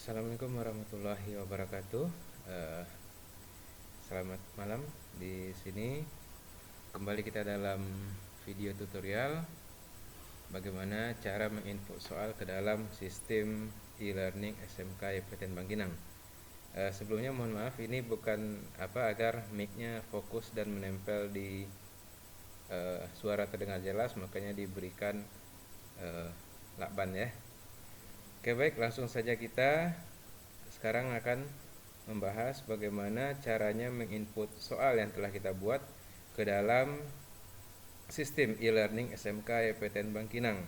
Assalamualaikum warahmatullahi wabarakatuh. Eh, Selamat malam. Di sini kembali kita dalam video tutorial bagaimana cara menginput soal ke dalam sistem e-learning SMK YPTN Bangkinang. Sebelumnya mohon maaf, ini bukan agar mic-nya fokus dan menempel di suara terdengar jelas, makanya diberikan lakban ya. Oke, baik, langsung saja kita sekarang akan membahas bagaimana caranya menginput soal yang telah kita buat ke dalam sistem e-learning SMK YPTN Bangkinang.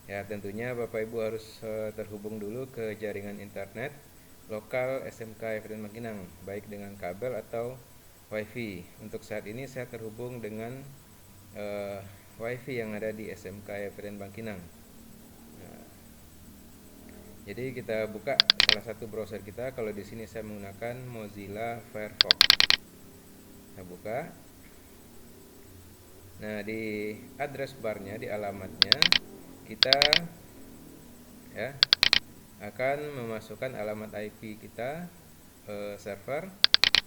Ya, tentunya Bapak Ibu harus terhubung dulu ke jaringan internet lokal SMK YPTN Bangkinang, baik dengan kabel atau WiFi. Untuk saat ini saya terhubung dengan WiFi yang ada di SMK YPTN Bangkinang. Jadi kita buka salah satu browser kita. Kalau di sini saya menggunakan Mozilla Firefox. Kita buka. Nah, di address barnya, di alamatnya, kita ya akan memasukkan alamat IP kita server,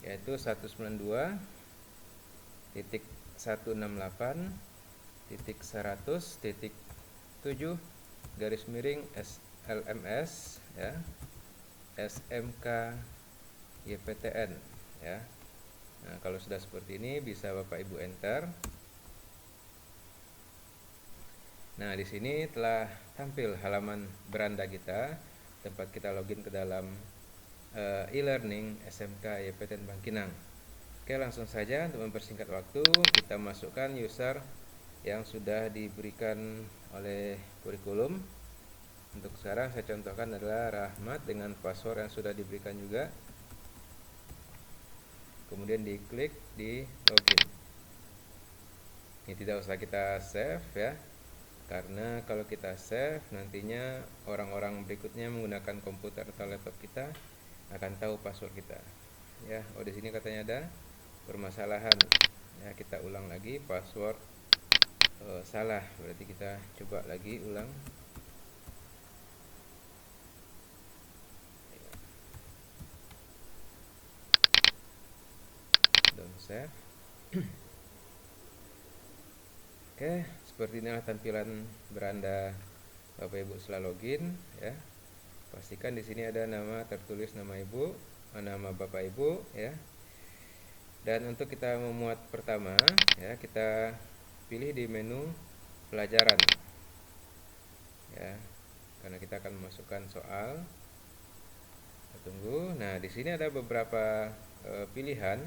yaitu 192.168.100.7 garis miring SLMS ya, SMK YPTN ya. Nah, kalau sudah seperti ini bisa Bapak Ibu enter. Nah, di sini telah tampil halaman beranda kita, tempat kita login ke dalam e-learning SMK YPTN Bangkinang. Oke, langsung saja untuk mempersingkat waktu, kita masukkan user yang sudah diberikan oleh kurikulum. Untuk sekarang saya contohkan adalah Rahmat dengan password yang sudah diberikan juga. Kemudian diklik di login. Ini tidak usah kita save ya, karena kalau kita save nantinya orang-orang berikutnya menggunakan komputer atau laptop kita akan tahu password kita ya. Di sini katanya ada permasalahan ya, kita ulang lagi password salah, berarti kita coba lagi ulang. Don't save. Oke, seperti inilah tampilan beranda Bapak Ibu setelah login ya. Pastikan di sini ada nama tertulis, nama Ibu, nama Bapak Ibu ya. Dan untuk kita memuat pertama ya, kita pilih di menu pelajaran ya, karena kita akan memasukkan soal. Kita tunggu. Nah, di sini ada beberapa pilihan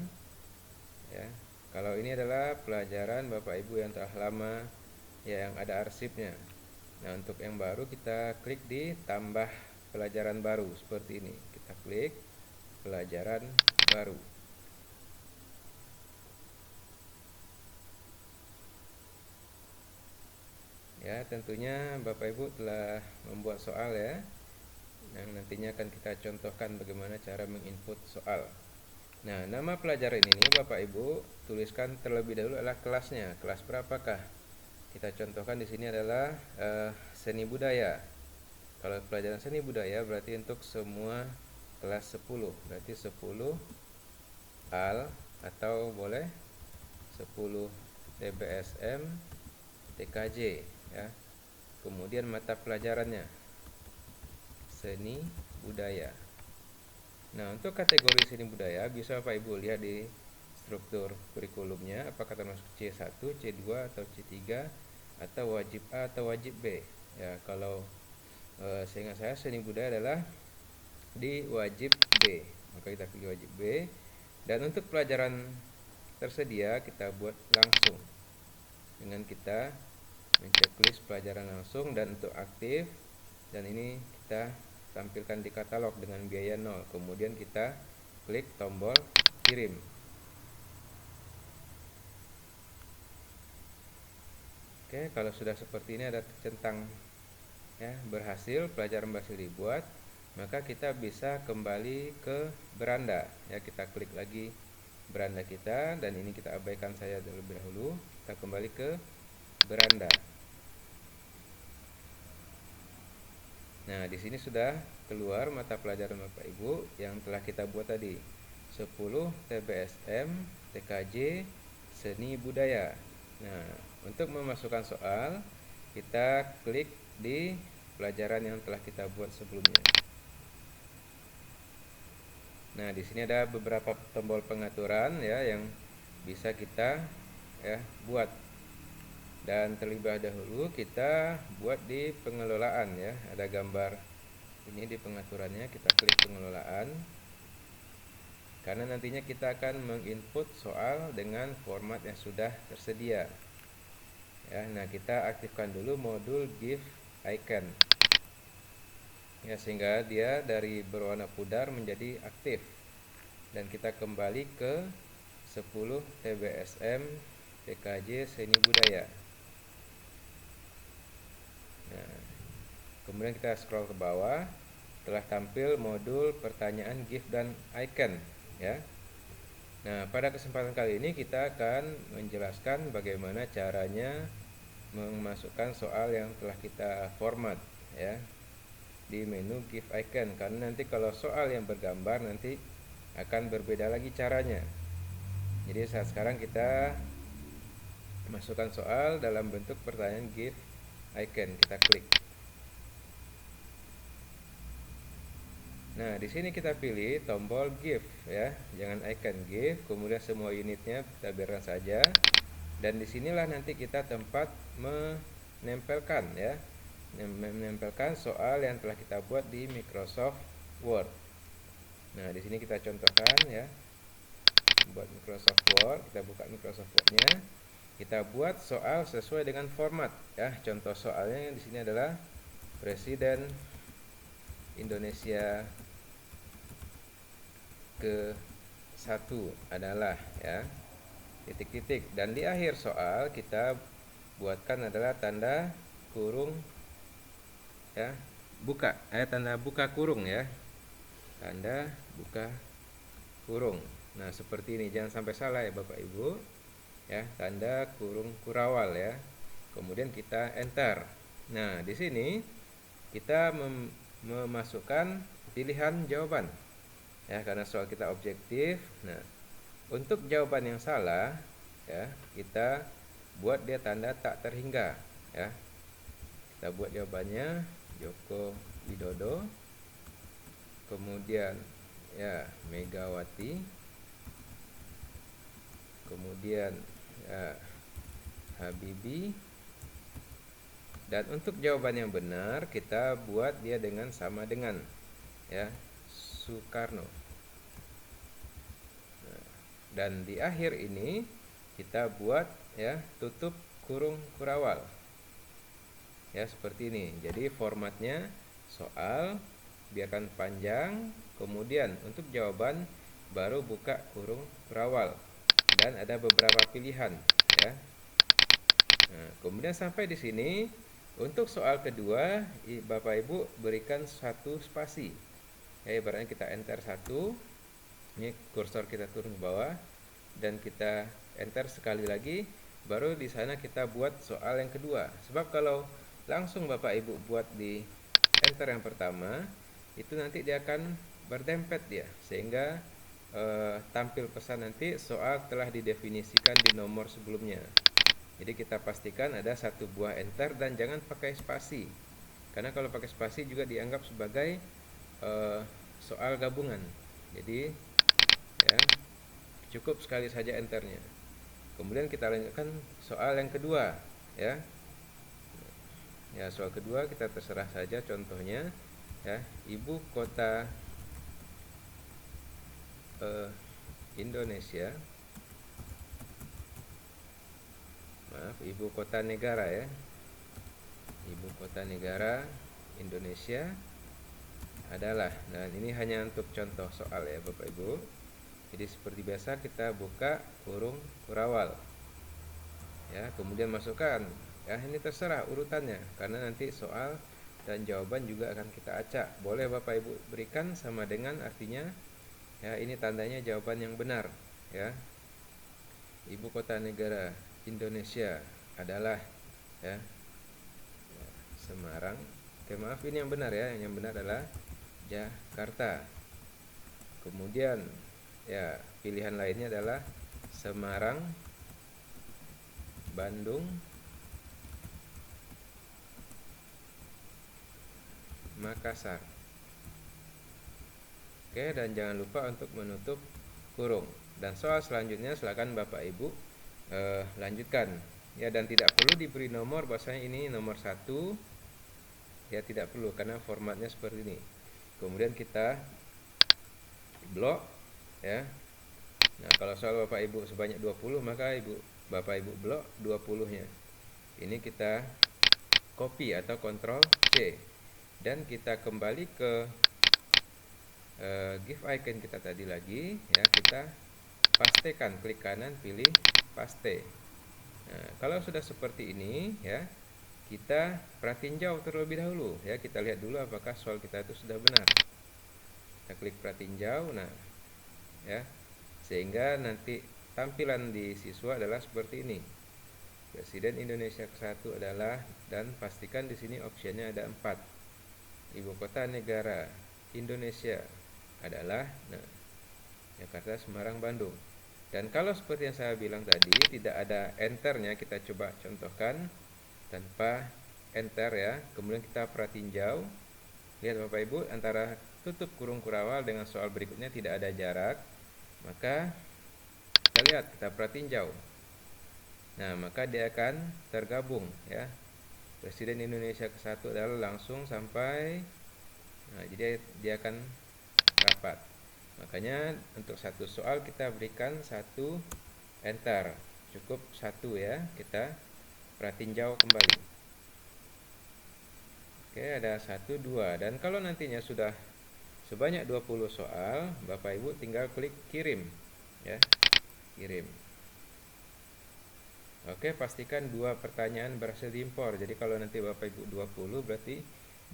ya. Kalau ini adalah pelajaran Bapak Ibu yang telah lama ya, yang ada arsipnya. Nah, untuk yang baru kita klik di tambah pelajaran baru seperti ini. Kita klik pelajaran baru. Ya, tentunya Bapak Ibu telah membuat soal ya, yang nantinya akan kita contohkan bagaimana cara menginput soal. Nah, nama pelajaran ini Bapak Ibu tuliskan terlebih dahulu adalah kelasnya. Kelas berapakah? Kita contohkan di sini adalah seni budaya. Kalau pelajaran seni budaya berarti untuk semua kelas 10. Berarti 10 AL atau boleh 10 TBSM TKJ ya. Kemudian mata pelajarannya seni budaya. Nah, untuk kategori seni budaya bisa Bapak Ibu lihat di struktur kurikulumnya apakah termasuk C1, C2 atau C3 atau wajib A atau wajib B. Ya, kalau seingat saya seni budaya adalah di wajib B, maka kita pilih wajib B. Dan untuk pelajaran tersedia kita buat langsung dengan kita menceklis pelajaran langsung, dan untuk aktif, dan ini kita tampilkan di katalog dengan biaya 0. Kemudian kita klik tombol kirim. Oke, kalau sudah seperti ini ada centang ya, berhasil, pelajaran berhasil dibuat, maka kita bisa kembali ke beranda ya. Kita klik lagi beranda kita, dan ini kita abaikan saja terlebih dahulu. Kita kembali ke beranda. Nah, di sini sudah keluar mata pelajaran Bapak Ibu yang telah kita buat tadi. 10 TBSM TKJ Seni Budaya. Nah, untuk memasukkan soal, kita klik di pelajaran yang telah kita buat sebelumnya. Nah, di sini ada beberapa tombol pengaturan ya yang bisa kita ya buat. Dan terlebih dahulu kita buat di pengelolaan ya. Ada gambar ini di pengaturannya, kita klik pengelolaan. Karena nantinya kita akan menginput soal dengan format yang sudah tersedia. Ya, nah kita aktifkan dulu modul give icon. Ya, sehingga dia dari berwarna pudar menjadi aktif. Dan kita kembali ke 10 TBSM TKJ Seni Budaya. Nah, kemudian kita scroll ke bawah, telah tampil modul pertanyaan give dan icon ya. Nah, pada kesempatan kali ini kita akan menjelaskan bagaimana caranya memasukkan soal yang telah kita format ya di menu give icon, karena nanti kalau soal yang bergambar nanti akan berbeda lagi caranya. Jadi saat sekarang kita masukkan soal dalam bentuk pertanyaan give icon, kita klik. Nah, di sini kita pilih tombol give ya, jangan icon, give, kemudian semua unitnya kita biarkan saja. Dan disinilah nanti kita tempat menempelkan ya, menempelkan soal yang telah kita buat di Microsoft Word. Nah, di sini kita contohkan ya, buat Microsoft Word, kita buka Microsoft Word-nya, kita buat soal sesuai dengan format ya. Contoh soalnya di sini adalah Presiden Indonesia ke-1 adalah ya, titik-titik, dan di akhir soal kita buatkan adalah tanda kurung ya, buka tanda buka kurung ya, tanda buka kurung. Nah, seperti ini, jangan sampai salah ya Bapak Ibu ya, tanda kurung kurawal ya. Kemudian kita enter. Nah, di sini kita memasukkan pilihan jawaban ya, karena soal kita objektif. Nah, untuk jawaban yang salah ya, kita buat dia tanda tak terhingga ya. Kita buat jawabannya Joko Widodo, kemudian ya Megawati, kemudian ya Habibie, dan untuk jawaban yang benar kita buat dia dengan sama dengan ya Soekarno. Nah, dan di akhir ini kita buat ya tutup kurung kurawal ya, seperti ini. Jadi formatnya soal biarkan panjang, kemudian untuk jawaban baru buka kurung kurawal, dan ada beberapa pilihan ya. Nah, kemudian sampai di sini untuk soal kedua Bapak Ibu berikan satu spasi ya, ibaratnya kita enter satu, ini kursor kita turun ke bawah dan kita enter sekali lagi, baru di sana kita buat soal yang kedua. Sebab kalau langsung Bapak Ibu buat di enter yang pertama, itu nanti dia akan berdempet dia, sehingga tampil pesan nanti soal telah didefinisikan di nomor sebelumnya. Jadi kita pastikan ada satu buah enter dan jangan pakai spasi, karena kalau pakai spasi juga dianggap sebagai soal gabungan. Jadi ya cukup sekali saja enternya. Kemudian kita lanjutkan soal yang kedua ya. Ya, soal kedua kita terserah saja contohnya ya, ibu kota Indonesia, maaf, ibu kota negara ya, ibu kota negara Indonesia adalah. Nah, ini hanya untuk contoh soal ya Bapak Ibu. Jadi seperti biasa kita buka kurung kurawal ya, kemudian masukkan ya, ini terserah urutannya karena nanti soal dan jawaban juga akan kita acak. Boleh Bapak Ibu berikan sama dengan artinya ya, ini tandanya jawaban yang benar ya. Ibu kota negara Indonesia adalah ya Semarang. Oke, maaf, ini yang benar ya. Yang benar adalah Jakarta. Kemudian ya, pilihan lainnya adalah Semarang, Bandung, Makassar. Oke, dan jangan lupa untuk menutup kurung. Dan soal selanjutnya silakan Bapak Ibu lanjutkan ya, dan tidak perlu diberi nomor bahwasanya ini nomor 1 ya, tidak perlu karena formatnya seperti ini. Kemudian kita blok ya. Nah, kalau soal Bapak Ibu sebanyak 20, maka Bapak Ibu blok 20-nya. Ini kita copy atau Ctrl C, dan kita kembali ke give icon kita tadi lagi ya, kita pastekan, klik kanan, pilih paste. Nah, kalau sudah seperti ini ya, kita pratinjau terlebih dahulu ya, kita lihat dulu apakah soal kita itu sudah benar. Kita klik pratinjau, nah ya, sehingga nanti tampilan di siswa adalah seperti ini. Presiden Indonesia ke-1 adalah, dan pastikan di sini optionnya ada 4. Ibu kota negara Indonesia adalah, nah, Jakarta, Semarang, Bandung. Dan kalau seperti yang saya bilang tadi, tidak ada enternya, kita coba contohkan tanpa enter ya. Kemudian kita pratinjau. Lihat Bapak Ibu, antara tutup kurung kurawal dengan soal berikutnya tidak ada jarak. Maka kita lihat, kita pratinjau. Nah, maka dia akan tergabung ya. Presiden Indonesia ke-1 adalah langsung sampai, nah, jadi dia akan rapat. Makanya untuk satu soal kita berikan 1 enter. Cukup 1 ya, kita pratinjau kembali. Oke, ada 1, 2. Dan kalau nantinya sudah sebanyak 20 soal, Bapak Ibu tinggal klik kirim ya. Kirim. Oke, pastikan 2 pertanyaan berhasil diimpor. Jadi kalau nanti Bapak Ibu 20, berarti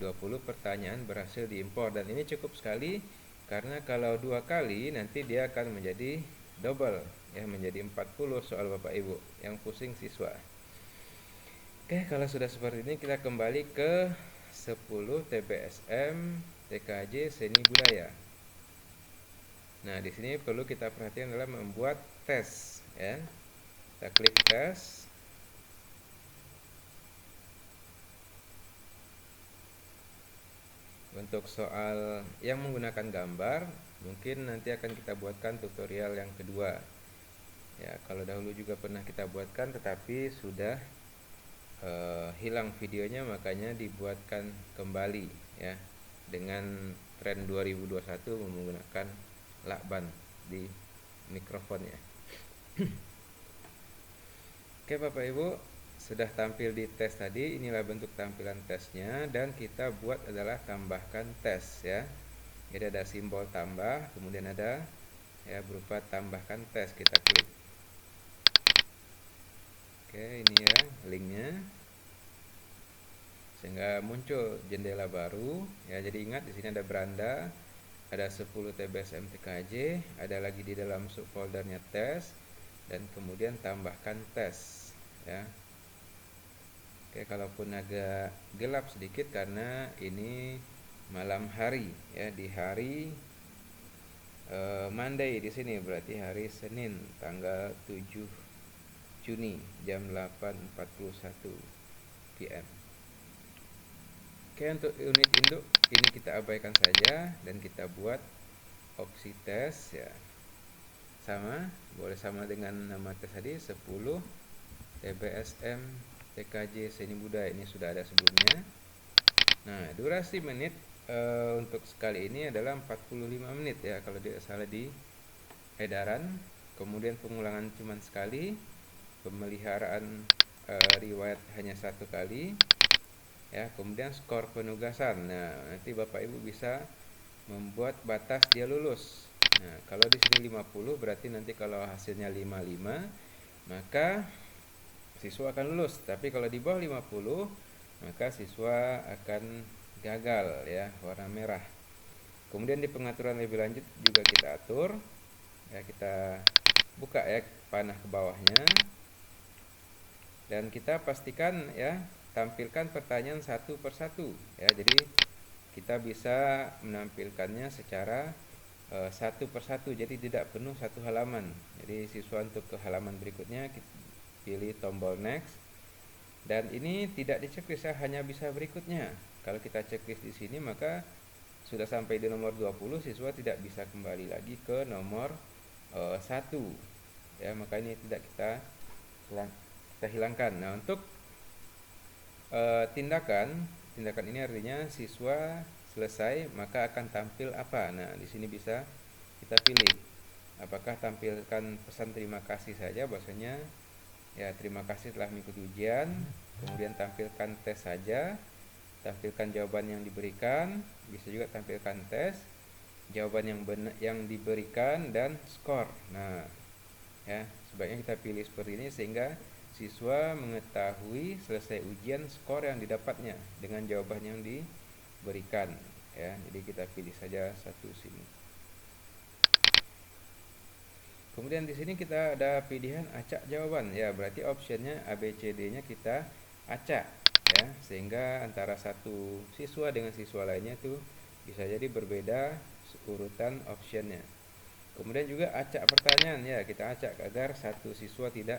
20 pertanyaan berhasil diimpor. Dan ini cukup sekali, karena kalau 2 kali nanti dia akan menjadi double ya, menjadi 40 soal Bapak Ibu, yang pusing siswa. Oke, kalau sudah seperti ini kita kembali ke 10 TBSM TKJ Seni Budaya. Nah, di sini perlu kita perhatikan adalah membuat tes ya. Kita klik tes. Untuk soal yang menggunakan gambar, mungkin nanti akan kita buatkan tutorial yang kedua. Ya, kalau dahulu juga pernah kita buatkan, tetapi sudah hilang videonya, makanya dibuatkan kembali ya, dengan tren 2021 menggunakan lakban di mikrofonnya. Oke Bapak Ibu, sudah tampil di tes tadi. Inilah bentuk tampilan tesnya, dan kita buat adalah tambahkan tes ya. Jadi ada simbol tambah, kemudian ada ya berupa tambahkan tes, kita klik. Oke, ini ya linknya, sehingga muncul jendela baru ya. Jadi ingat, di sini ada beranda, ada 10 TBSM TKJ, ada lagi di dalam subfoldernya tes, dan kemudian tambahkan tes ya. Oke, kalaupun agak gelap sedikit karena ini malam hari ya, di hari Monday di sini, berarti hari Senin tanggal 7 Juni jam 8.41 PM. Oke, untuk unit induk ini kita abaikan saja, dan kita buat opsi tes ya. Sama, boleh sama dengan nama tes tadi, 10 TBSM TKJ Seni Budaya, ini sudah ada sebelumnya. Nah, durasi menit untuk sekali ini adalah 45 menit ya, kalau tidak salah di edaran. Kemudian pengulangan cuma sekali, pemeliharaan riwayat hanya 1 kali ya. Kemudian skor penugasan. Nah, nanti Bapak Ibu bisa membuat batas dia lulus. Nah, kalau di sini 50, berarti nanti kalau hasilnya 55, maka siswa akan lulus. Tapi kalau di bawah 50, maka siswa akan gagal ya, warna merah. Kemudian di pengaturan lebih lanjut juga kita atur ya, kita buka ya panah ke bawahnya, dan kita pastikan ya tampilkan pertanyaan satu persatu ya. Jadi kita bisa menampilkannya secara satu persatu, jadi tidak penuh satu halaman. Jadi siswa untuk ke halaman berikutnya pilih tombol next, dan ini tidak diceklis ya, hanya bisa berikutnya. Kalau kita checklist di sini maka sudah sampai di nomor 20, siswa tidak bisa kembali lagi ke nomor 1 ya, maka ini tidak kita hilangkan. Nah, untuk tindakan ini artinya siswa selesai maka akan tampil apa. Nah, di sini bisa kita pilih apakah tampilkan pesan terima kasih saja, bahwasanya ya terima kasih telah mengikuti ujian, kemudian tampilkan tes saja, tampilkan jawaban yang diberikan, bisa juga tampilkan tes, jawaban yang benar yang diberikan, dan skor. Nah, ya sebaiknya kita pilih seperti ini sehingga siswa mengetahui selesai ujian skor yang didapatnya dengan jawaban yang diberikan ya. Jadi kita pilih saja satu sini. Kemudian di sini kita ada pilihan acak jawaban ya, berarti optionnya ABCD-nya kita acak ya, sehingga antara satu siswa dengan siswa lainnya itu bisa jadi berbeda urutan optionnya. Kemudian juga acak pertanyaan ya, kita acak agar satu siswa tidak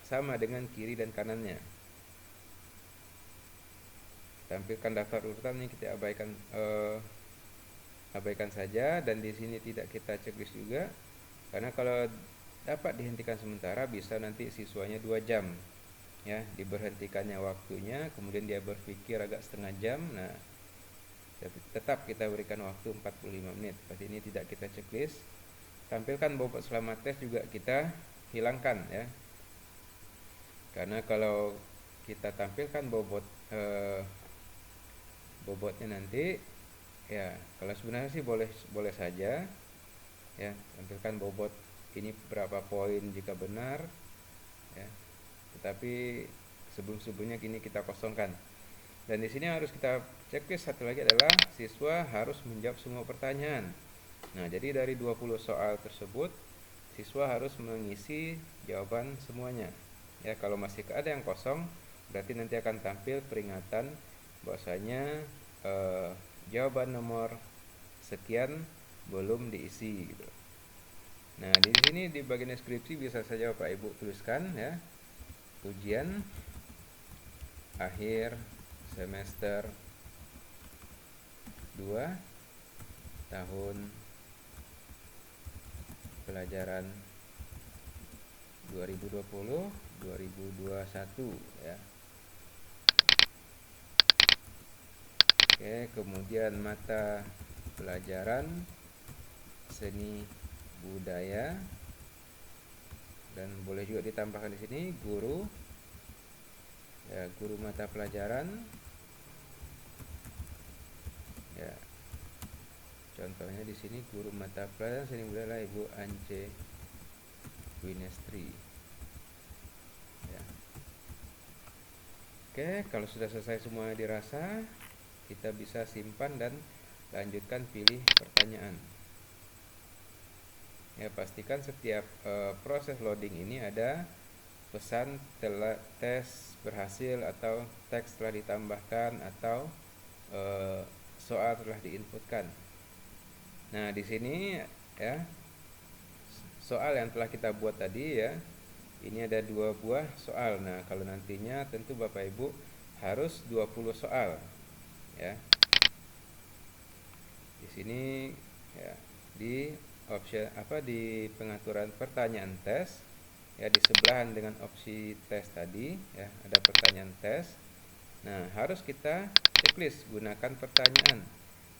sama dengan kiri dan kanannya. Tampilkan daftar urutan ini kita abaikan saja, dan di sini tidak kita checklist juga, karena kalau dapat dihentikan sementara bisa nanti siswanya 2 jam ya, diberhentikannya waktunya, kemudian dia berpikir agak setengah jam. Nah, tetap kita berikan waktu 45 menit. Berarti ini tidak kita checklist. Tampilkan bobot selama tes juga kita hilangkan ya, karena kalau kita tampilkan bobotnya nanti ya, kalau sebenarnya sih boleh saja ya, tampilkan bobot ini berapa poin jika benar ya, tetapi sebelumnya kini kita kosongkan. Dan di sini harus kita checklist satu lagi adalah siswa harus menjawab semua pertanyaan. Nah, jadi dari 20 soal tersebut siswa harus mengisi jawaban semuanya ya. Kalau masih ada yang kosong, berarti nanti akan tampil peringatan bahwasanya jawaban nomor sekian belum diisi gitu. Nah, di sini di bagian deskripsi bisa saja Bapak Ibu tuliskan ya, ujian akhir semester 2 tahun pelajaran 2020-2021 ya. Oke, kemudian mata pelajaran seni budaya, dan boleh juga ditambahkan di sini guru ya, guru mata pelajaran ya. Contohnya di sini guru mata pelajaran seni budaya Ibu Ance Winestri ya. Oke, kalau sudah selesai semua dirasa, kita bisa simpan dan lanjutkan pilih pertanyaan ya. Pastikan setiap proses loading ini ada pesan tes berhasil, atau teks telah ditambahkan, atau soal telah diinputkan. Nah, di sini ya, soal yang telah kita buat tadi ya, ini ada 2 buah soal. Nah, kalau nantinya tentu Bapak Ibu harus 20 soal ya. Di sini ya, di opsi di pengaturan pertanyaan tes ya, di sebelahan dengan opsi tes tadi ya, ada pertanyaan tes. Nah, harus kita checklist gunakan pertanyaan,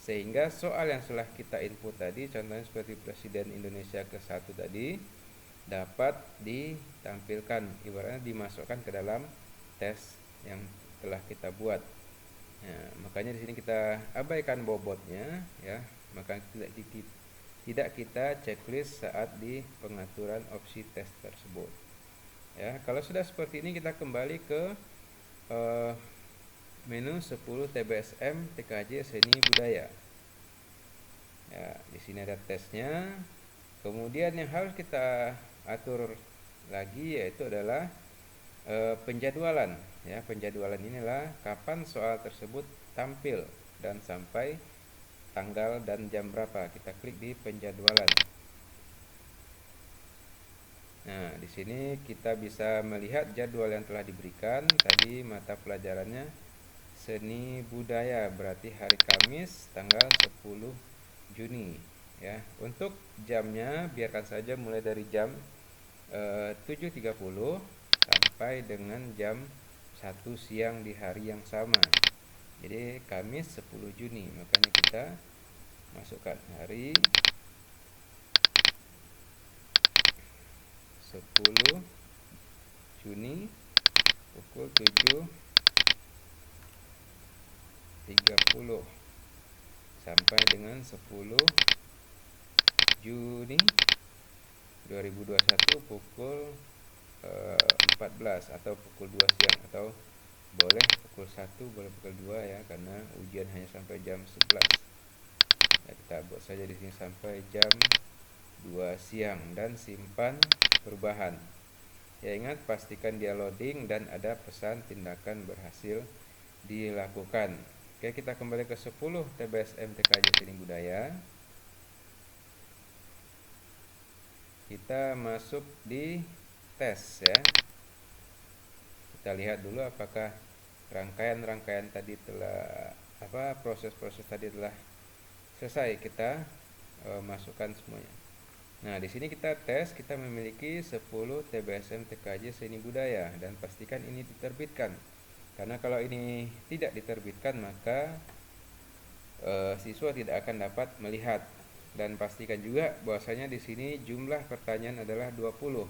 sehingga soal yang telah kita input tadi, contohnya seperti Presiden Indonesia ke-1 tadi, dapat ditampilkan, ibaratnya dimasukkan ke dalam tes yang telah kita buat. Nah, makanya di sini kita abaikan bobotnya ya, maka tidak kita checklist saat di pengaturan opsi tes tersebut ya. Kalau sudah seperti ini, kita kembali ke menu 10 TBSM TKJ Seni Budaya ya. Di sini ada tesnya. Kemudian yang harus kita atur lagi yaitu adalah penjadwalan Ya, penjadwalan inilah kapan soal tersebut tampil dan sampai tanggal dan jam berapa. Kita klik di penjadwalan. Nah, di sini kita bisa melihat jadwal yang telah diberikan. Tadi mata pelajarannya seni budaya, berarti hari Kamis tanggal 10 Juni ya. Untuk jamnya biarkan saja mulai dari jam 7.30 sampai dengan jam 1 siang di hari yang sama. Jadi Kamis 10 Juni, makanya kita masukkan hari 10 Juni pukul 7.30 sampai dengan 10 Juni 2021 pukul 14 atau pukul 2 siang, atau boleh pukul 1, boleh pukul 2 ya, karena ujian hanya sampai jam 11. Ya, kita buat saja di sini sampai jam 2 siang dan simpan perubahan. Ya, ingat pastikan dia loading dan ada pesan tindakan berhasil dilakukan. Oke, kita kembali ke 10 TBSM TKJ Seni Budaya. Kita masuk di tes ya. Kita lihat dulu apakah rangkaian tadi telah proses-proses tadi telah selesai. Kita masukkan semuanya. Nah, di sini kita tes, kita memiliki 10 TBSM TKJ Seni Budaya dan pastikan ini diterbitkan. Karena kalau ini tidak diterbitkan maka siswa tidak akan dapat melihat. Dan pastikan juga bahwasanya di sini jumlah pertanyaan adalah 20.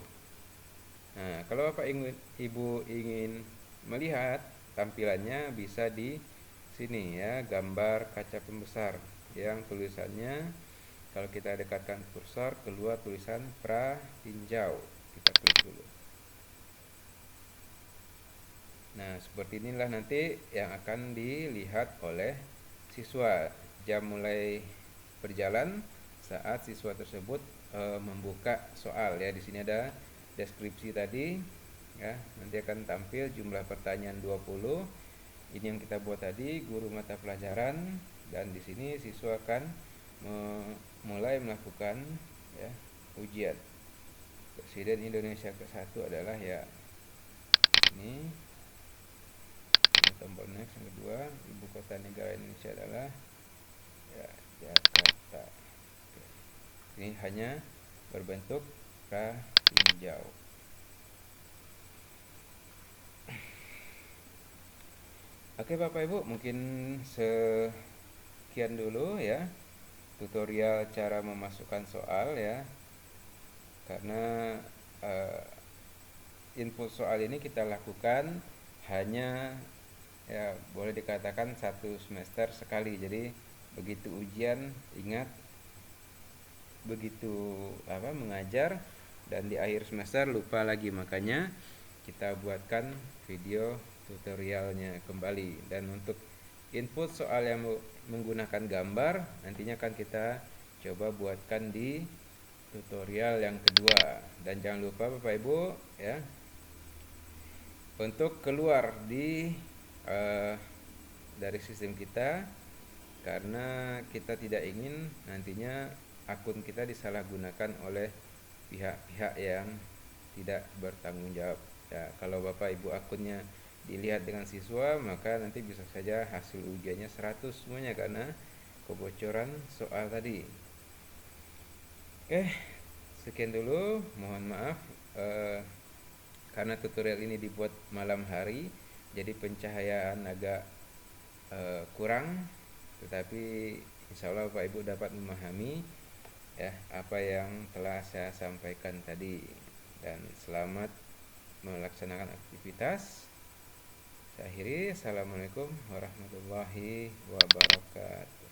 Nah, kalau Bapak Ibu ingin melihat tampilannya bisa di sini ya, gambar kaca pembesar yang tulisannya, kalau kita dekatkan kursor keluar tulisan Pratinjau. Kita klik dulu. Nah, seperti inilah nanti yang akan dilihat oleh siswa. Jam mulai berjalan saat siswa tersebut membuka soal ya. Di sini ada deskripsi tadi ya. Nanti akan tampil jumlah pertanyaan 20. Ini yang kita buat tadi, guru mata pelajaran, dan di sini siswa akan mulai melakukan ya ujian. Presiden Indonesia ke-1 adalah ya ini. Tombol next. Yang kedua, ibu kota negara Indonesia adalah ya Jakarta. Oke. Ini hanya berbentuk pratinjau. Oke Bapak Ibu, mungkin sekian dulu ya tutorial cara memasukkan soal ya. Karena input soal ini kita lakukan hanya ya boleh dikatakan 1 semester sekali. Jadi begitu ujian ingat, begitu mengajar dan di akhir semester lupa lagi, makanya kita buatkan video tutorialnya kembali. Dan untuk input soal yang menggunakan gambar nantinya akan kita coba buatkan di tutorial yang kedua. Dan jangan lupa Bapak Ibu ya, untuk keluar dari sistem kita, karena kita tidak ingin nantinya akun kita disalahgunakan oleh pihak-pihak yang tidak bertanggung jawab ya. Kalau Bapak Ibu akunnya dilihat dengan siswa, maka nanti bisa saja hasil ujiannya 100 semuanya karena kebocoran soal tadi. Oke, sekian dulu, mohon maaf karena tutorial ini dibuat malam hari, jadi pencahayaan agak kurang, tetapi insya Allah Bapak Ibu dapat memahami ya apa yang telah saya sampaikan tadi. Dan selamat melaksanakan aktivitas. Saya akhiri, assalamualaikum warahmatullahi wabarakatuh.